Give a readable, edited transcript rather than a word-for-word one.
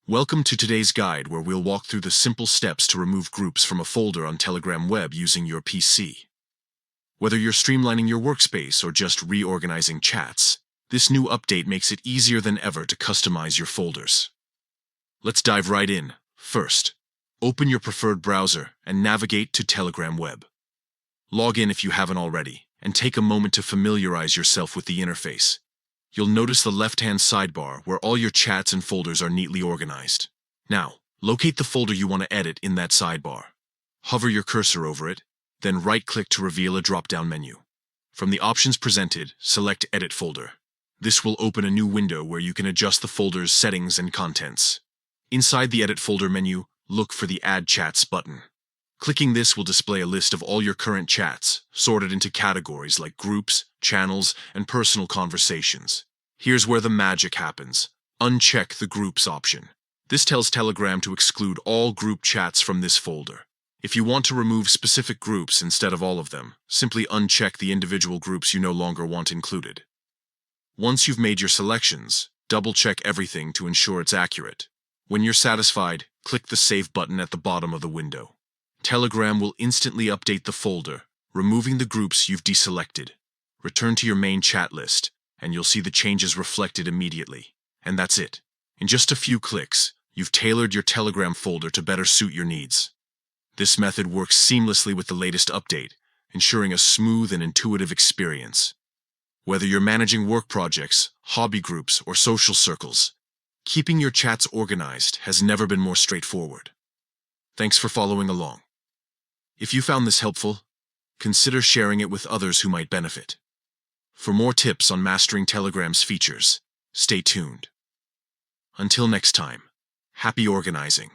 Welcome to today's guide where we'll walk through the simple steps to remove groups from a folder on Telegram web using your PC. Whether you're streamlining your workspace or just reorganizing chats, this new update makes it easier than ever to customize your folders. Let's dive right in. First, open your preferred browser and navigate to Telegram web. Log in if you haven't already, and take a moment to familiarize yourself with the interface. You'll notice the left-hand sidebar where all your chats and folders are neatly organized. Now, locate the folder you want to edit in that sidebar. Hover your cursor over it, then right-click to reveal a drop-down menu. From the options presented, select Edit Folder. This will open a new window where you can adjust the folder's settings and contents. Inside the Edit Folder menu, look for the Add Chats button. Clicking this will display a list of all your current chats, sorted into categories like groups, channels, and personal conversations. Here's where the magic happens. Uncheck the Groups option. This tells Telegram to exclude all group chats from this folder. If you want to remove specific groups instead of all of them, simply uncheck the individual groups you no longer want included. Once you've made your selections, double-check everything to ensure it's accurate. When you're satisfied, click the Save button at the bottom of the window. Telegram will instantly update the folder, removing the groups you've deselected. Return to your main chat list, and you'll see the changes reflected immediately. And that's it. In just a few clicks, you've tailored your Telegram folder to better suit your needs. This method works seamlessly with the latest update, ensuring a smooth and intuitive experience. Whether you're managing work projects, hobby groups, or social circles, keeping your chats organized has never been more straightforward. Thanks for following along. If you found this helpful, consider sharing it with others who might benefit. For more tips on mastering Telegram's features, stay tuned. Until next time, happy organizing.